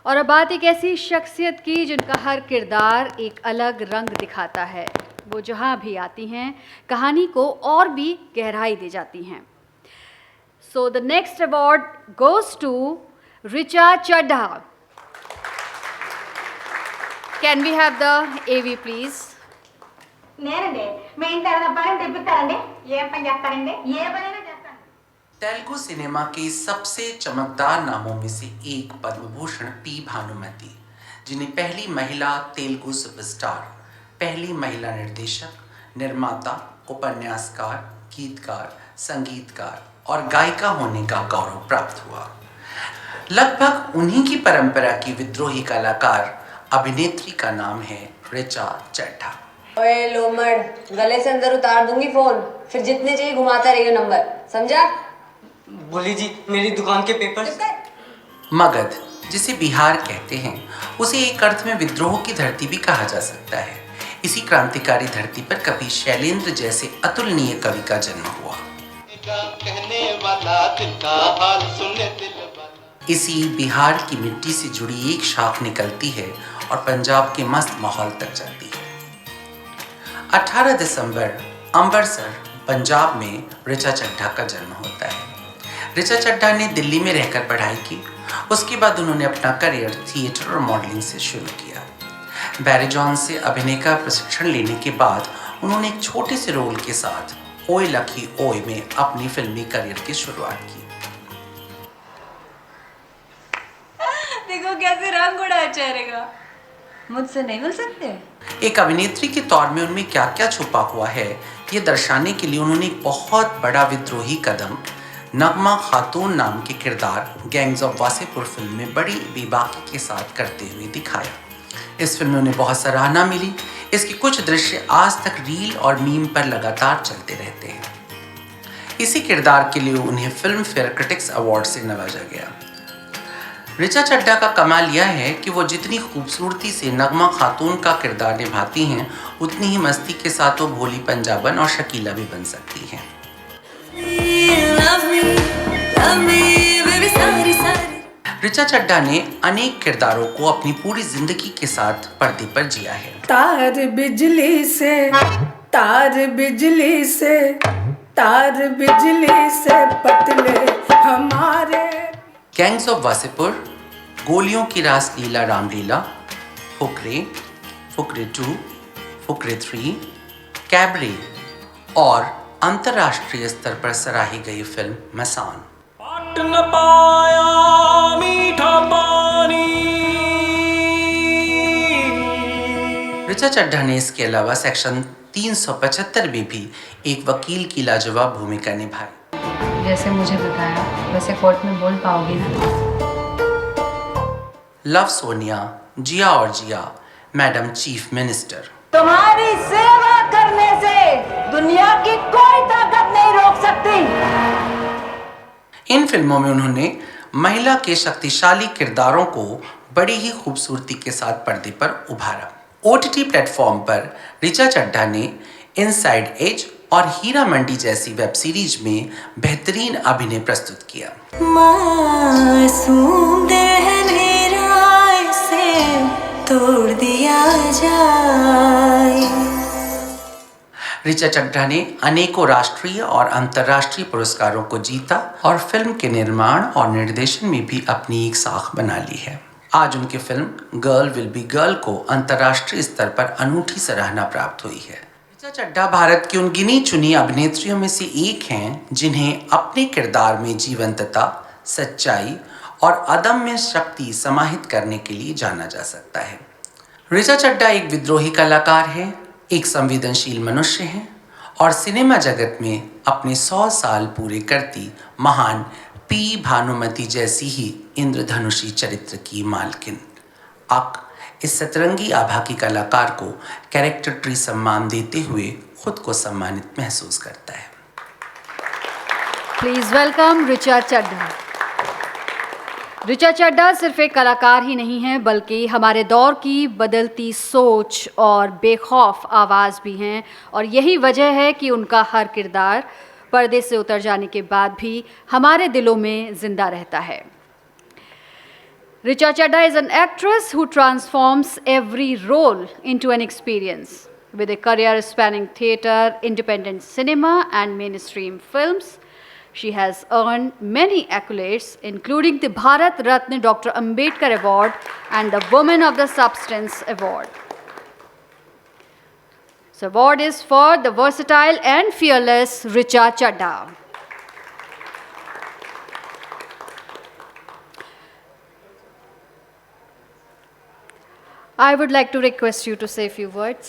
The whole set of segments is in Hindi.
और अब बात एक ऐसी शख्सियत की जिनका हर किरदार एक अलग रंग दिखाता है। वो जहाँ भी आती हैं कहानी को और भी गहराई दे जाती हैं। So the next award goes to Richa Chaddha. Can we have the AV please? నేనండి మీ ఇంటి పని తెప్పిస్తారండి ఏం పని చేస్తారండి ఏ పనైనా చేస్తాను। तेलुगु सिनेमा के सबसे चमकदार नामों में से एक पद्म भूषण पी भानुमति, जिन्हें पहली महिला तेलुगु सुपरस्टार, पहली महिला निर्देशक, निर्माता, उपन्यासकार, गीतकार, संगीतकार और गायिका होने का गौरव प्राप्त हुआ। लगभग उन्हीं की परंपरा की विद्रोही कलाकार अभिनेत्री का नाम है ऋचा चड्ढा। ओए लोमड़, गले से अंदर उतार दूंगी फोन, फिर जितने चाहिए घुमाता रहिए नंबर, समझा? बोली जी, मेरी दुकान के पेपर्स। मगध, जिसे बिहार कहते हैं, उसे एक अर्थ में विद्रोह की धरती भी कहा जा सकता है। इसी क्रांतिकारी धरती पर कवि शैलेंद्र जैसे अतुलनीय कवि का जन्म हुआ। इसी बिहार की मिट्टी से जुड़ी एक शाख निकलती है और पंजाब के मस्त माहौल तक जाती है। 18 दिसंबर अमृतसर, पंजाब में ऋचा चड्ढा का जन्म होता है। ऋचा चड्ढा ने दिल्ली में रहकर पढ़ाई की। उसके बाद उन्होंने अपना करियर थिएटर और मॉडलिंग से शुरू किया। बैरी जॉन से अभिनय का प्रशिक्षण लेने के बाद उन्होंने एक छोटे से रोल के साथ ओए लकी ओए में अपनी फिल्मी करियर की शुरुआत की। देखो कैसे रंग उड़ा चेहरे का। मुझसे नहीं मिल सकते? एक अभिनेत्री के तौर में उनमें क्या क्या छुपा हुआ है, ये दर्शाने के लिए उन्होंने एक बहुत बड़ा विद्रोही कदम नगमा खातून नाम के किरदार गैंग्स ऑफ वासेपुर फिल्म में बड़ी बेबाकी के साथ करते हुए दिखाया। इस फिल्म में उन्हें बहुत सराहना मिली। इसके कुछ दृश्य आज तक रील और मीम पर लगातार चलते रहते हैं। इसी किरदार के लिए उन्हें फिल्म फेयर क्रिटिक्स अवार्ड से नवाजा गया। ऋचा चड्ढा का कमाल यह है कि वो जितनी खूबसूरती से नगमा खातून का किरदार निभाती हैं, उतनी ही मस्ती के साथ वो भोली पंजाबन और शकीला भी बन सकती हैं। ऋचा चड्ढा ने अनेक किरदारों को अपनी पूरी जिंदगी के साथ पर्दे पर जिया है। तार बिजली से, तार बिजली से, तार बिजली से पतले हमारे। गैंग्स ऑफ वासेपुर, गोलियों की रास लीला रामलीला, फुकरे, फुकरे 2, फुकरे 3, कैबरे और अंतर्राष्ट्रीय स्तर पर सराही गई फिल्म मसान। न पाया मीठा पानी। ऋचा चड्ढा ने इसके अलावा सेक्शन 375 में भी एक वकील की लाजवाब भूमिका निभाई। जैसे मुझे बताया वैसे कोर्ट में बोल पाओगी ना? लव सोनिया, जिया और जिया, मैडम चीफ मिनिस्टर। तुम्हारी सेवा करने से दुनिया की कोई ताकत नहीं रोक सकती। इन फिल्मों में उन्होंने महिला के शक्तिशाली किरदारों को बड़ी ही खूबसूरती के साथ पर्दे पर उभारा। OTT प्लेटफॉर्म पर ऋचा चड्ढा ने इनसाइड एज और हीरा मंडी जैसी वेब सीरीज में बेहतरीन अभिनय प्रस्तुत किया। मासूम दिल मेरा इसे तोड़ दिया जाए। ऋचा चड्ढा ने अनेकों राष्ट्रीय और अंतर्राष्ट्रीय पुरस्कारों को जीता और फिल्म के निर्माण और निर्देशन में भी अपनी एक साख बना ली है। आज उनकी film girl will be girl को अंतर्राष्ट्रीय स्तर पर अनूठी सराहना प्राप्त हुई है। ऋचा चड्ढा भारत की उन गिनी चुनी अभिनेत्रियों में से एक हैं जिन्हें अपने किरदार में जीवंतता, सच्चाई और अदम्य शक्ति समाहित करने के लिए जाना जा सकता है। ऋचा चड्ढा एक विद्रोही कलाकार है, एक संवेदनशील मनुष्य है और सिनेमा जगत में अपने 100 साल पूरे करती महान पी भानुमति जैसी ही इंद्रधनुषी चरित्र की मालकिन। अक इस सतरंगी आभा की कलाकार को कैरेक्टर ट्री सम्मान देते हुए खुद को सम्मानित महसूस करता है। Please welcome Richa Chadha. ऋचा चड्ढा सिर्फ एक कलाकार ही नहीं है बल्कि हमारे दौर की बदलती सोच और बेखौफ आवाज़ भी हैं, और यही वजह है कि उनका हर किरदार पर्दे से उतर जाने के बाद भी हमारे दिलों में जिंदा रहता है। Richa Chadha is an actress who transforms every role into an experience. With a career spanning theatre, independent cinema, and mainstream films, she has earned many accolades, including the Bharat Ratna Dr. Ambedkar Award and the Woman of the Substance Award. This award is for the versatile and fearless Richa Chadha. I would like to request you to say a few words.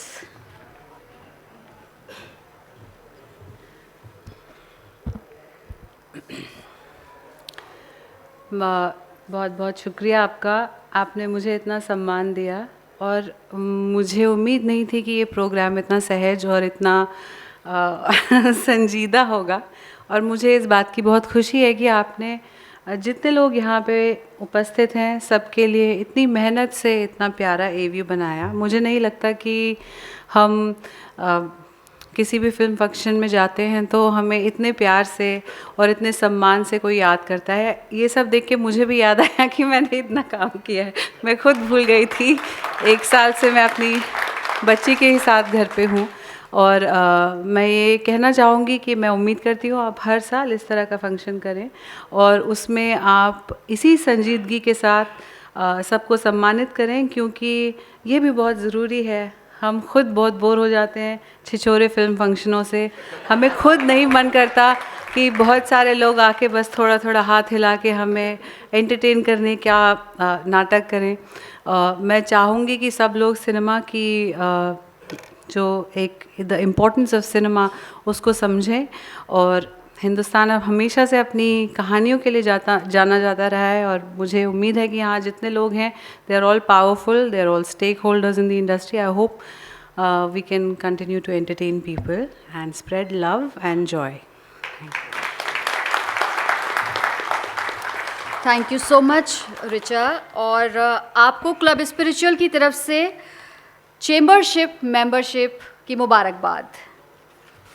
बहुत बहुत शुक्रिया आपका, आपने मुझे इतना सम्मान दिया और मुझे उम्मीद नहीं थी कि ये प्रोग्राम इतना सहज और इतना संजीदा होगा। और मुझे इस बात की बहुत खुशी है कि आपने जितने लोग यहाँ पे उपस्थित हैं सबके लिए इतनी मेहनत से इतना प्यारा AVU बनाया। मुझे नहीं लगता कि हम किसी भी फिल्म फंक्शन में जाते हैं तो हमें इतने प्यार से और इतने सम्मान से कोई याद करता है। ये सब देख के मुझे भी याद आया कि मैंने इतना काम किया है, मैं खुद भूल गई थी। 1 साल से मैं अपनी बच्ची के ही साथ घर पे हूँ और मैं ये कहना चाहूँगी कि मैं उम्मीद करती हूँ आप हर साल इस तरह का फंक्शन करें और उसमें आप इसी संजीदगी के साथ सबको सम्मानित करें, क्योंकि ये भी बहुत ज़रूरी है। हम खुद बहुत बोर हो जाते हैं छिछोरे फिल्म फंक्शनों से, हमें खुद नहीं मन करता कि बहुत सारे लोग आके बस थोड़ा थोड़ा हाथ हिला के हमें एंटरटेन करने क्या नाटक करें। मैं चाहूँगी कि सब लोग सिनेमा की जो एक द इम्पोर्टेंस ऑफ सिनेमा उसको समझें और हिंदुस्तान अब हमेशा से अपनी कहानियों के लिए जाना जाता रहा है और मुझे उम्मीद है कि यहाँ जितने लोग हैं they are all powerful, they are all stakeholders in the industry. I hope we can continue to entertain people and spread love and joy. Thank you so much Richa. और आपको क्लब स्पिरिचुअल की तरफ से चेंबरशिप मेंबरशिप की मुबारकबाद।